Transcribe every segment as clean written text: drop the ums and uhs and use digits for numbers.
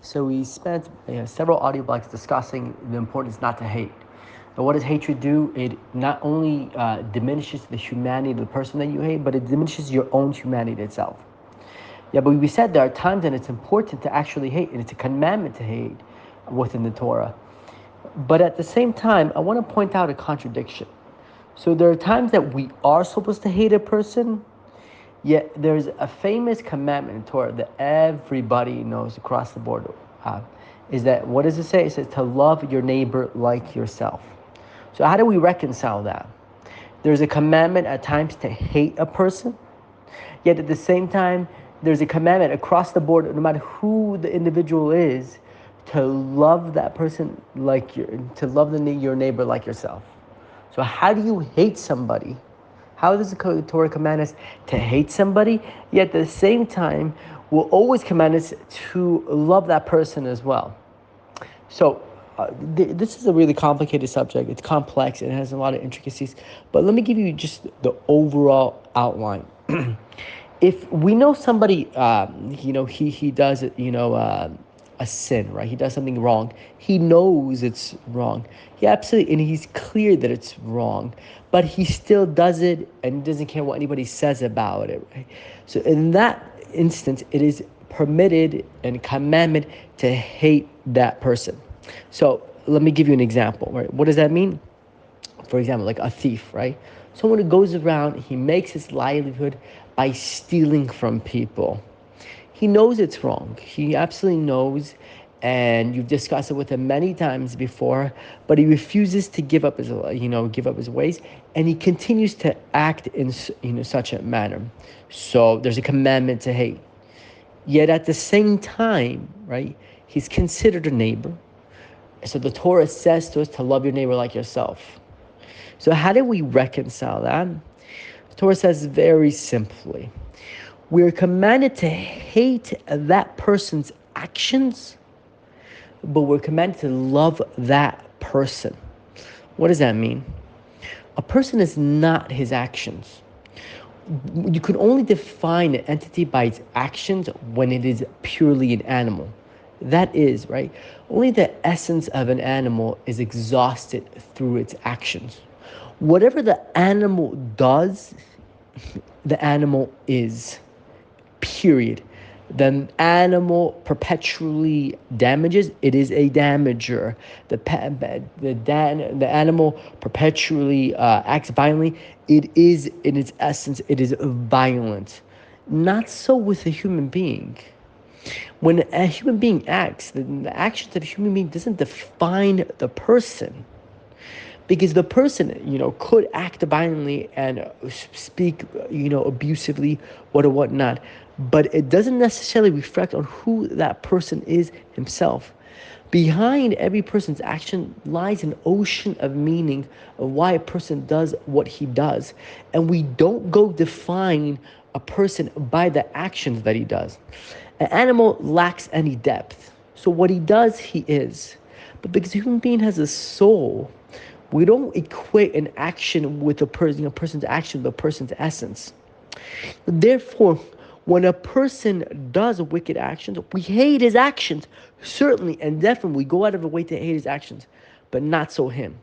So we spent several audio blogs discussing the importance not to hate. But what does hatred do? It not only diminishes the humanity of the person that you hate, but it diminishes your own humanity itself. Yeah, but we said there are times when it's important to actually hate, and it's a commandment to hate within the Torah. But at the same time, I want to point out a contradiction. So there are times that we are supposed to hate a person, yet there's a famous commandment in Torah that everybody knows across the board. Is that, what does it say? It says to love your neighbor like yourself. So how do we reconcile that? There's a commandment at times to hate a person, yet at the same time, there's a commandment across the board, no matter who the individual is, to love that person your neighbor like yourself. So how do you hate somebody? How does the Torah command us to hate somebody, yet at the same time will always command us to love that person as well? So this is a really complicated subject. It's complex and it has a lot of intricacies. But let me give you just the overall outline. If we know somebody, he does a sin, right? He does something wrong. He knows it's wrong. He absolutely, and he's clear that it's wrong, but he still does it and doesn't care what anybody says about it, right? So in that instance, it is permitted and commandment to hate that person. So let me give you an example, right? What does that mean? For example, like a thief, right? Someone who goes around, he makes his livelihood by stealing from people. He knows it's wrong. He absolutely knows, and you've discussed it with him many times before, but he refuses to give up his ways, and he continues to act in such a manner. So there's a commandment to hate. Yet at the same time, right, he's considered a neighbor. So the Torah says to us to love your neighbor like yourself. So how do we reconcile that? The Torah says very simply, we're commanded to hate that person's actions, but we're commanded to love that person. What does that mean? A person is not his actions. You can only define an entity by its actions when it is purely an animal. That is, right? Only the essence of an animal is exhausted through its actions. Whatever the animal does, the animal is. Period. The animal perpetually damages, it is a damager. The animal perpetually acts violently, it is, in its essence, it is violent. Not so with a human being. When a human being acts, the actions of a human being doesn't define the person. Because the person, could act violently and speak, abusively, what or whatnot, but it doesn't necessarily reflect on who that person is himself. Behind every person's action lies an ocean of meaning of why a person does what he does. And we don't go define a person by the actions that he does. An animal lacks any depth. So what he does, he is. But because a human being has a soul, we don't equate an action with a person's action with a person's essence. Therefore, when a person does wicked actions, we hate his actions. Certainly and definitely, we go out of the way to hate his actions, but not so him.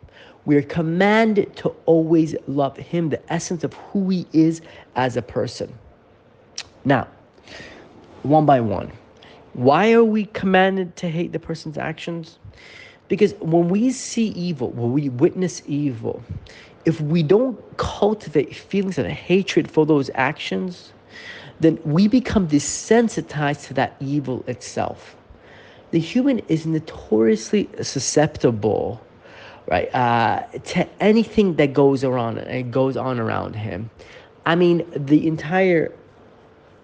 We are commanded to always love him, the essence of who he is as a person. Now, one by one, why are we commanded to hate the person's actions? Because when we see evil, when we witness evil, if we don't cultivate feelings of hatred for those actions, then we become desensitized to that evil itself. The human is notoriously susceptible, right, to anything that goes around and goes on around him. I mean, the entire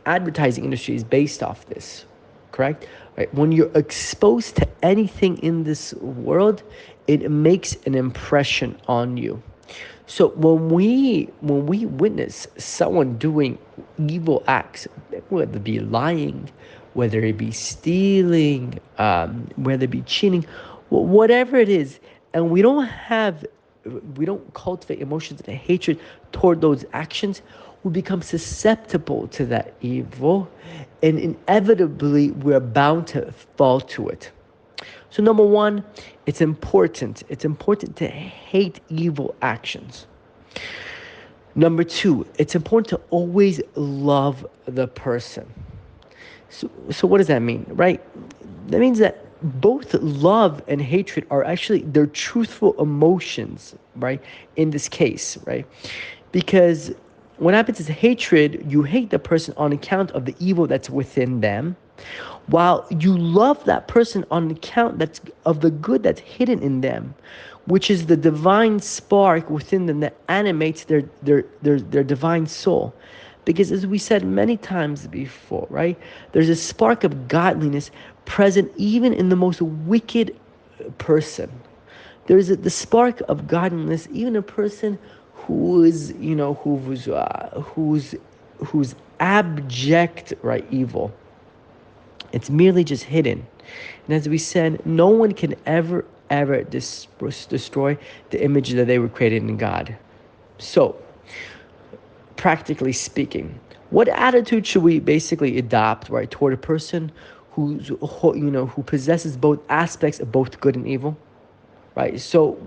advertising industry is based off this, correct? Right? When you're exposed to anything in this world, it makes an impression on you. So when we witness someone doing evil acts, whether it be lying, whether it be stealing, whether it be cheating, whatever it is, and we don't cultivate emotions of hatred toward those actions, we become susceptible to that evil, and inevitably we're bound to fall to it. So number one, it's important. It's important to hate evil actions. Number two, it's important to always love the person. So what does that mean, right? That means that both love and hatred are actually, they're truthful emotions, right? In this case, right? Because what happens is hatred, you hate the person on account of the evil that's within them, while you love that person on account that's of the good that's hidden in them, which is the divine spark within them that animates their divine soul. Because as we said many times before, right, there's a spark of godliness present even in the most wicked person. There's the spark of godliness even a person who is, who's abject, right, evil. It's merely just hidden. And as we said, no one can ever destroy the image that they were created in God. So, practically speaking, what attitude should we basically adopt, right, toward a person who possesses both aspects of both good and evil? Right. So,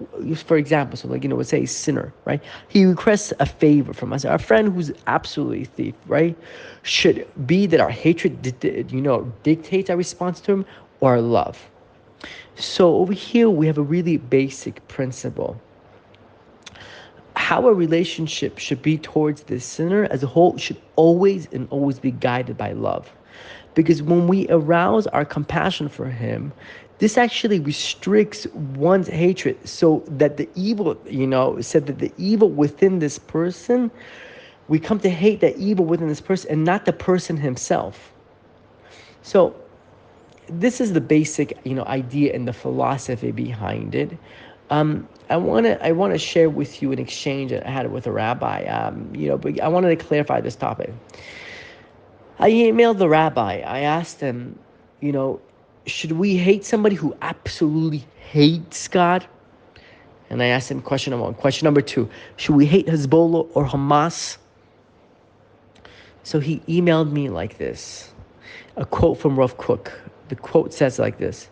for example, let's say a sinner, right? He requests a favor from us. Our friend who's absolutely a thief, right? Should be that our hatred, dictates our response to him, or our love. So over here, we have a really basic principle. How a relationship should be towards the sinner as a whole should always be guided by love. Because when we arouse our compassion for him, this actually restricts one's hatred, so that the evil, said that the evil within this person, we come to hate that evil within this person and not the person himself. So this is the basic, idea and the philosophy behind it. I want to share with you an exchange that I had with a rabbi. But I wanted to clarify this topic. I emailed the rabbi. I asked him, should we hate somebody who absolutely hates God? And I asked him question number one. Question number two, should we hate Hezbollah or Hamas? So he emailed me like this, a quote from Rav Kook. The quote says like this: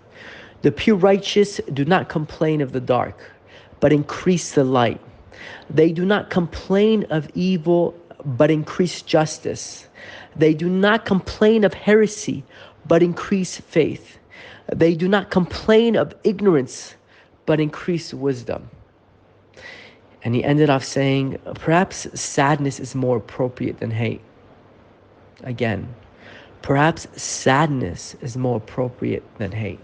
"The pure righteous do not complain of the dark, but increase the light. They do not complain of evil, but increase justice. They do not complain of heresy, but increase faith. They do not complain of ignorance, but increase wisdom." And he ended off saying, perhaps sadness is more appropriate than hate. Again, perhaps sadness is more appropriate than hate.